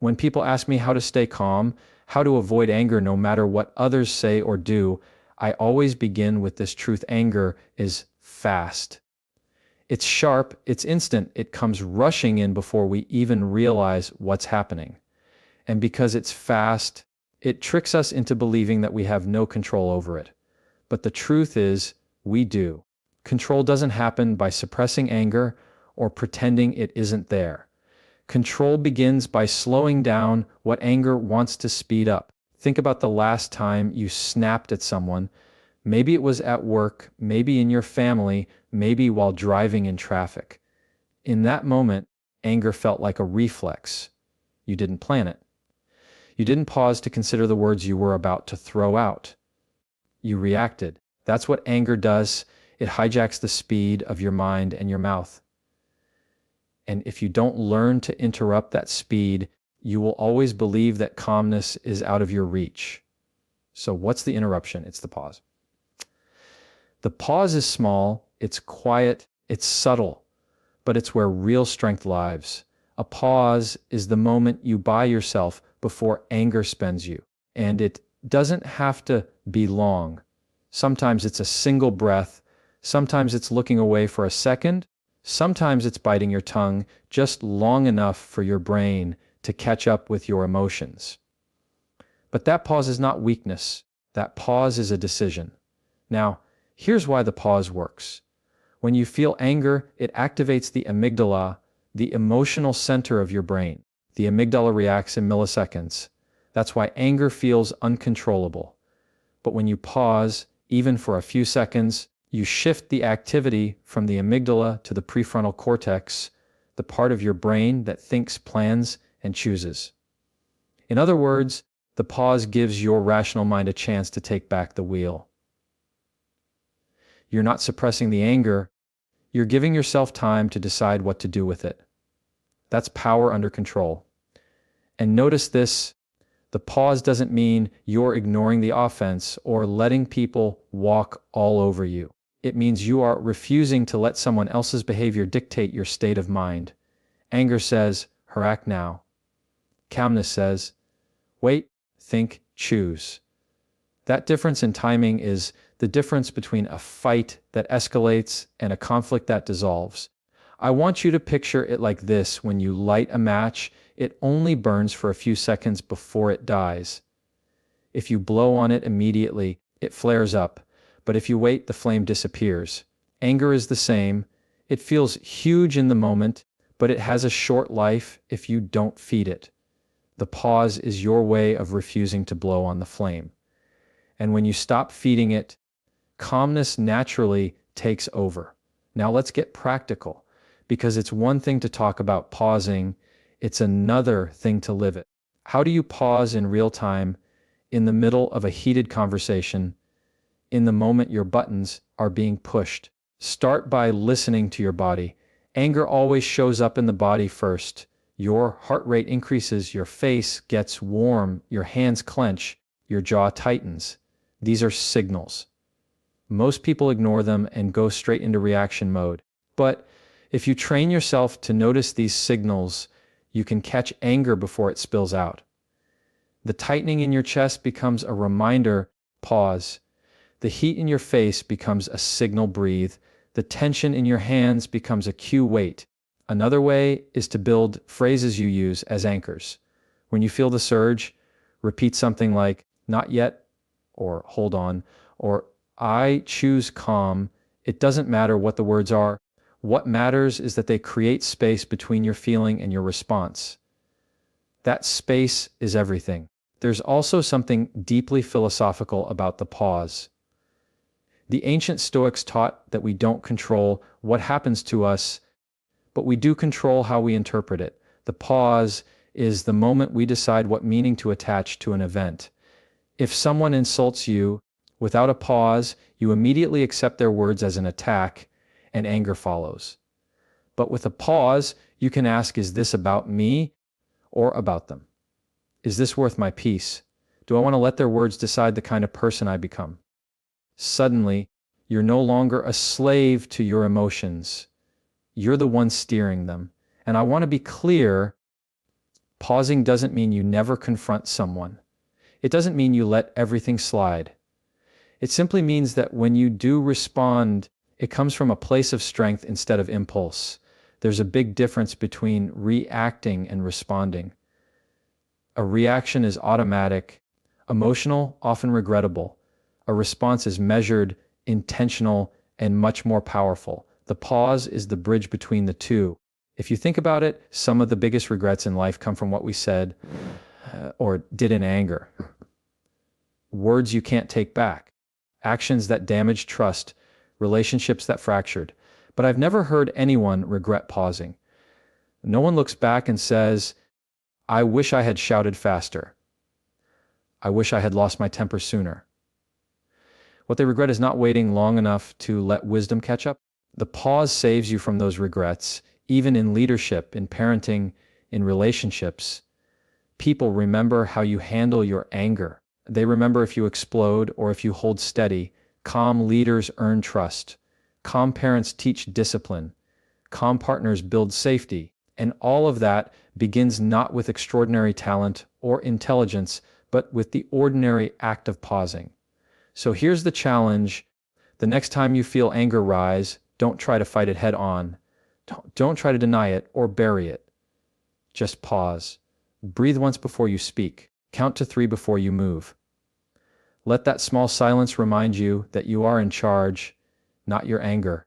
When people ask me how to stay calm, how to avoid anger no matter what others say or do, I always begin with this truth: anger is fast. It's sharp, it's instant, it comes rushing in before we even realize what's happening. And because it's fast, it tricks us into believing that we have no control over it. But the truth is, we do. Control doesn't happen by suppressing anger or pretending it isn't there. Control begins by slowing down what anger wants to speed up. Think about the last time you snapped at someone. Maybe it was at work, maybe in your family, maybe while driving in traffic. In that moment, anger felt like a reflex. You didn't plan it. You didn't pause to consider the words you were about to throw out. You reacted. That's what anger does. It hijacks the speed of your mind and your mouth. And if you don't learn to interrupt that speed, you will always believe that calmness is out of your reach. So what's the interruption? It's the pause. The pause is small, it's quiet, it's subtle, but it's where real strength lies. A pause is the moment you buy yourself before anger spends you. And it doesn't have to be long. Sometimes it's a single breath. Sometimes it's looking away for a second. Sometimes it's biting your tongue just long enough for your brain to catch up with your emotions. But that pause is not weakness. That pause is a decision. Now, here's why the pause works. When you feel anger, it activates the amygdala, the emotional center of your brain. The amygdala reacts in milliseconds. That's why anger feels uncontrollable. But when you pause, even for a few seconds, you shift the activity from the amygdala to the prefrontal cortex, the part of your brain that thinks, plans, and chooses. In other words, the pause gives your rational mind a chance to take back the wheel. You're not suppressing the anger, you're giving yourself time to decide what to do with it. That's power under control. And notice this, the pause doesn't mean you're ignoring the offense or letting people walk all over you. It means you are refusing to let someone else's behavior dictate your state of mind. Anger says, act now. Calmness says, wait, think, choose. That difference in timing is the difference between a fight that escalates and a conflict that dissolves. I want you to picture it like this: when you light a match, it only burns for a few seconds before it dies. If you blow on it immediately, it flares up, but if you wait, the flame disappears. Anger is the same. It feels huge in the moment, but it has a short life if you don't feed it. The pause is your way of refusing to blow on the flame. And when you stop feeding it, calmness naturally takes over. Now let's get practical, because it's one thing to talk about pausing, it's another thing to live it. How do you pause in real time, in the middle of a heated conversation, in the moment your buttons are being pushed? Start by listening to your body. Anger always shows up in the body first. Your heart rate increases, your face gets warm, your hands clench, your jaw tightens. These are signals. Most people ignore them and go straight into reaction mode. But if you train yourself to notice these signals, you can catch anger before it spills out. The tightening in your chest becomes a reminder, pause. The heat in your face becomes a signal, breathe. The tension in your hands becomes a cue, wait. Another way is to build phrases you use as anchors. When you feel the surge, repeat something like, not yet, or hold on, or I choose calm. It doesn't matter what the words are. What matters is that they create space between your feeling and your response. That space is everything. There's also something deeply philosophical about the pause. The ancient Stoics taught that we don't control what happens to us, but we do control how we interpret it. The pause is the moment we decide what meaning to attach to an event. If someone insults you, without a pause, you immediately accept their words as an attack, and anger follows. But with a pause, you can ask, is this about me or about them? Is this worth my peace? Do I want to let their words decide the kind of person I become? Suddenly, you're no longer a slave to your emotions. You're the one steering them. And I want to be clear, Pausing doesn't mean you never confront someone. It doesn't mean you let everything slide. It simply means that when you do respond, it comes from a place of strength instead of impulse. There's a big difference between reacting and responding. A reaction is automatic, emotional, often regrettable. A response is measured, intentional, and much more powerful. The pause is the bridge between the two. If you think about it, some of the biggest regrets in life come from what we said or did in anger. Words you can't take back, actions that damaged trust, relationships that fractured. But I've never heard anyone regret pausing. No one looks back and says, I wish I had shouted faster. I wish I had lost my temper sooner. What they regret is not waiting long enough to let wisdom catch up. The pause saves you from those regrets, even in leadership, in parenting, in relationships. People remember how you handle your anger. They remember if you explode or if you hold steady. Calm leaders earn trust. Calm parents teach discipline. Calm partners build safety. And all of that begins not with extraordinary talent or intelligence, but with the ordinary act of pausing. So here's the challenge. The next time you feel anger rise, don't try to fight it head on. Don't try to deny it or bury it. Just pause. Breathe once before you speak. Count to 3 before you move. Let that small silence remind you that you are in charge, not your anger.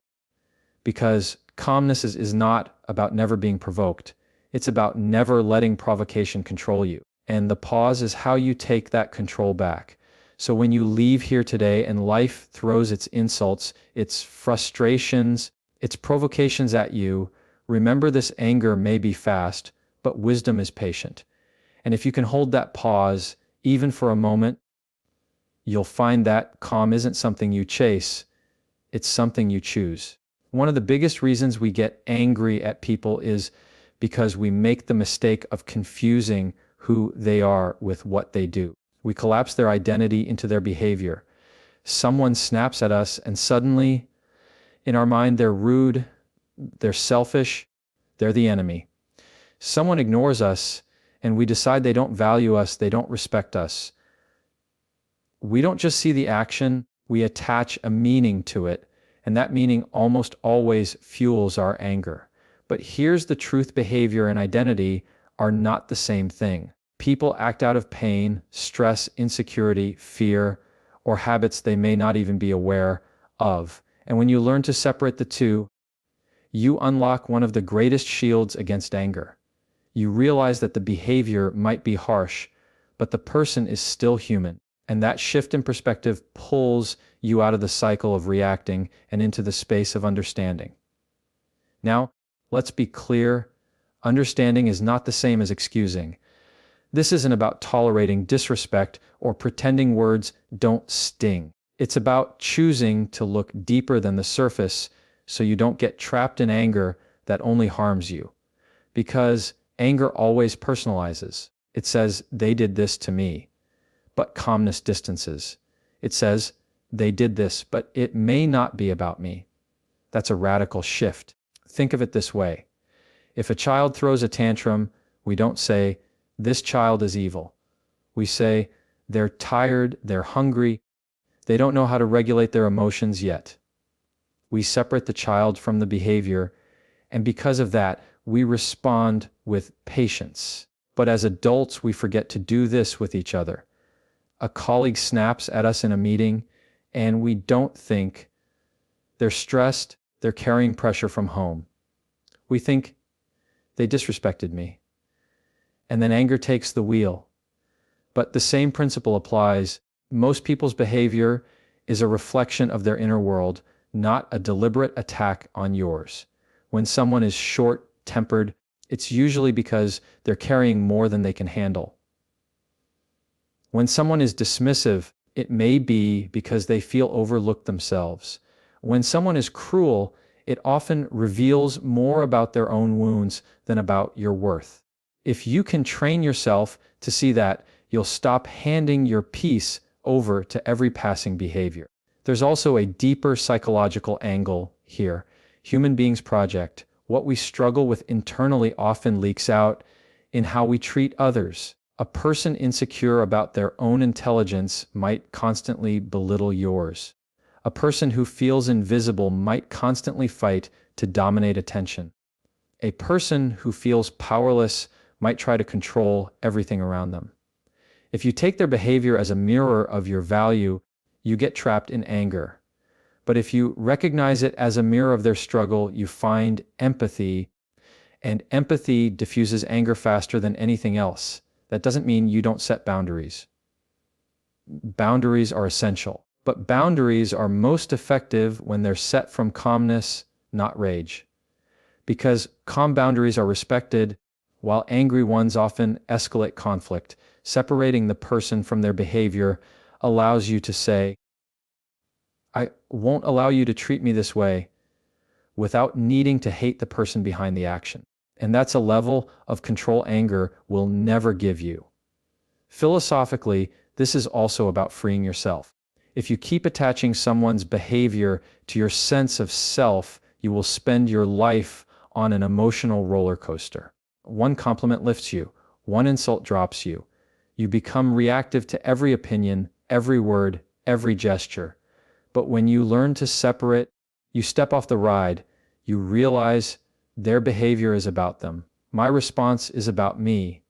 Because calmness is not about never being provoked. It's about never letting provocation control you. And the pause is how you take that control back. So when you leave here today and life throws its insults, its frustrations, its provocations at you, remember this anger may be fast, but wisdom is patient. And if you can hold that pause, even for a moment, you'll find that calm isn't something you chase, it's something you choose. One of the biggest reasons we get angry at people is because we make the mistake of confusing who they are with what they do. We collapse their identity into their behavior. Someone snaps at us and suddenly, in our mind, they're rude, they're selfish, they're the enemy. Someone ignores us and we decide they don't value us, they don't respect us. We don't just see the action, we attach a meaning to it, and that meaning almost always fuels our anger. But here's the truth: behavior and identity are not the same thing. People act out of pain, stress, insecurity, fear, or habits they may not even be aware of. And when you learn to separate the two, you unlock one of the greatest shields against anger. You realize that the behavior might be harsh, but the person is still human. And that shift in perspective pulls you out of the cycle of reacting and into the space of understanding. Now, let's be clear. Understanding is not the same as excusing. This isn't about tolerating disrespect or pretending words don't sting. It's about choosing to look deeper than the surface so you don't get trapped in anger that only harms you. Because anger always personalizes. It says, they did this to me. But calmness distances. It says, they did this, but it may not be about me. That's a radical shift. Think of it this way. If a child throws a tantrum, we don't say, this child is evil. We say, they're tired, they're hungry, they don't know how to regulate their emotions yet. We separate the child from the behavior, and because of that, we respond with patience. But as adults, we forget to do this with each other. A colleague snaps at us in a meeting, and we don't think they're stressed, they're carrying pressure from home. We think they disrespected me. And then anger takes the wheel. But the same principle applies. Most people's behavior is a reflection of their inner world, not a deliberate attack on yours. When someone is short-tempered, it's usually because they're carrying more than they can handle. When someone is dismissive, it may be because they feel overlooked themselves. When someone is cruel, it often reveals more about their own wounds than about your worth. If you can train yourself to see that, you'll stop handing your peace over to every passing behavior. There's also a deeper psychological angle here. Human beings project. What we struggle with internally often leaks out in how we treat others. A person insecure about their own intelligence might constantly belittle yours. A person who feels invisible might constantly fight to dominate attention. A person who feels powerless might try to control everything around them. If you take their behavior as a mirror of your value, you get trapped in anger. But if you recognize it as a mirror of their struggle, you find empathy, and empathy diffuses anger faster than anything else. That doesn't mean you don't set boundaries. Boundaries are essential, but boundaries are most effective when they're set from calmness, not rage. Because calm boundaries are respected, while angry ones often escalate conflict. Separating the person from their behavior allows you to say, I won't allow you to treat me this way, without needing to hate the person behind the action. And that's a level of control anger will never give you. Philosophically, this is also about freeing yourself. If you keep attaching someone's behavior to your sense of self, you will spend your life on an emotional roller coaster. One compliment lifts you, one insult drops you. You become reactive to every opinion, every word, every gesture. But when you learn to separate, you step off the ride, you realize their behavior is about them. My response is about me.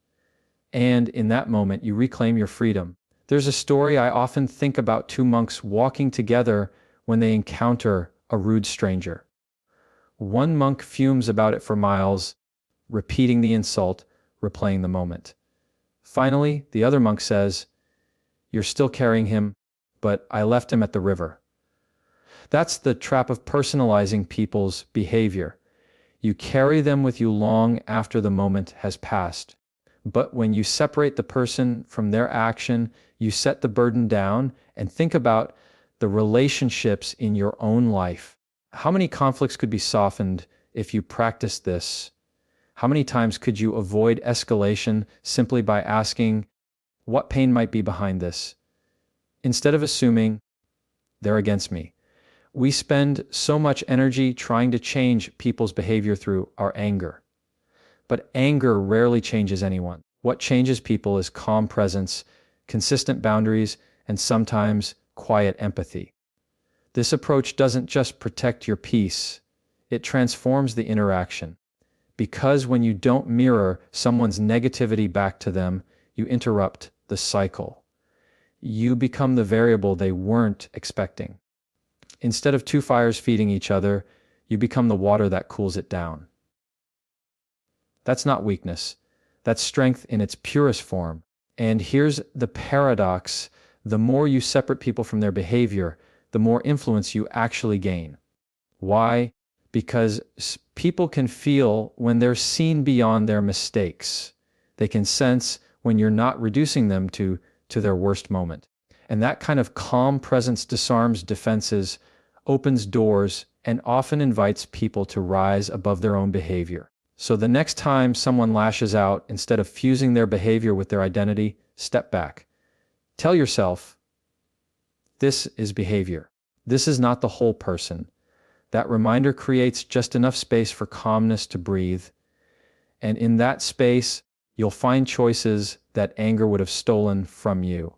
And in that moment, you reclaim your freedom. There's a story I often think about: two monks walking together when they encounter a rude stranger. One monk fumes about it for miles, repeating the insult, replaying the moment. Finally, the other monk says, "You're still carrying him, but I left him at the river." That's the trap of personalizing people's behavior. You carry them with you long after the moment has passed. But when you separate the person from their action, you set the burden down and think about the relationships in your own life. How many conflicts could be softened if you practiced this? How many times could you avoid escalation simply by asking, what pain might be behind this? Instead of assuming, they're against me. We spend so much energy trying to change people's behavior through our anger. But anger rarely changes anyone. What changes people is calm presence, consistent boundaries, and sometimes quiet empathy. This approach doesn't just protect your peace, it transforms the interaction. Because when you don't mirror someone's negativity back to them, you interrupt the cycle. You become the variable they weren't expecting. Instead of two fires feeding each other, you become the water that cools it down. That's not weakness. That's strength in its purest form. And here's the paradox: the more you separate people from their behavior, the more influence you actually gain. Why? Because people can feel when they're seen beyond their mistakes. They can sense when you're not reducing them to their worst moment. And that kind of calm presence disarms defenses, opens doors, and often invites people to rise above their own behavior. So the next time someone lashes out, instead of fusing their behavior with their identity, step back. Tell yourself, this is behavior. This is not the whole person. That reminder creates just enough space for calmness to breathe. And in that space, you'll find choices that anger would have stolen from you.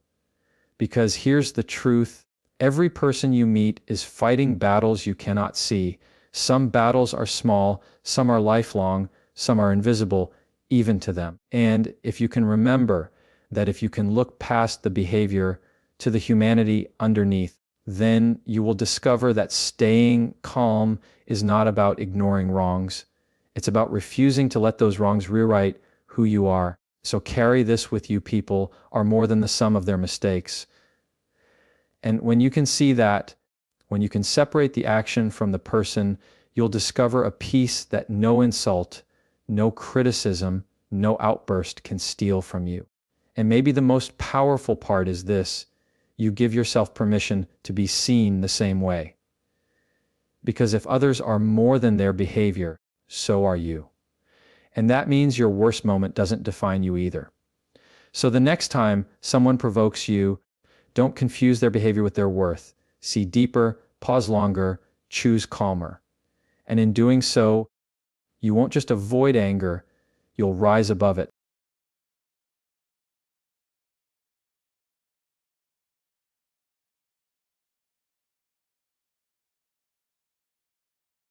Because here's the truth: every person you meet is fighting battles you cannot see. Some battles are small, some are lifelong, some are invisible, even to them. And if you can remember that if you can look past the behavior to the humanity underneath, then you will discover that staying calm is not about ignoring wrongs. It's about refusing to let those wrongs rewrite who you are. So carry this with you: people are more than the sum of their mistakes. And when you can see that, when you can separate the action from the person, you'll discover a peace that no insult, no criticism, no outburst can steal from you. And maybe the most powerful part is this: you give yourself permission to be seen the same way. Because if others are more than their behavior, so are you. And that means your worst moment doesn't define you either. So the next time someone provokes you, don't confuse their behavior with their worth. See deeper, pause longer, choose calmer. And in doing so, you won't just avoid anger, you'll rise above it.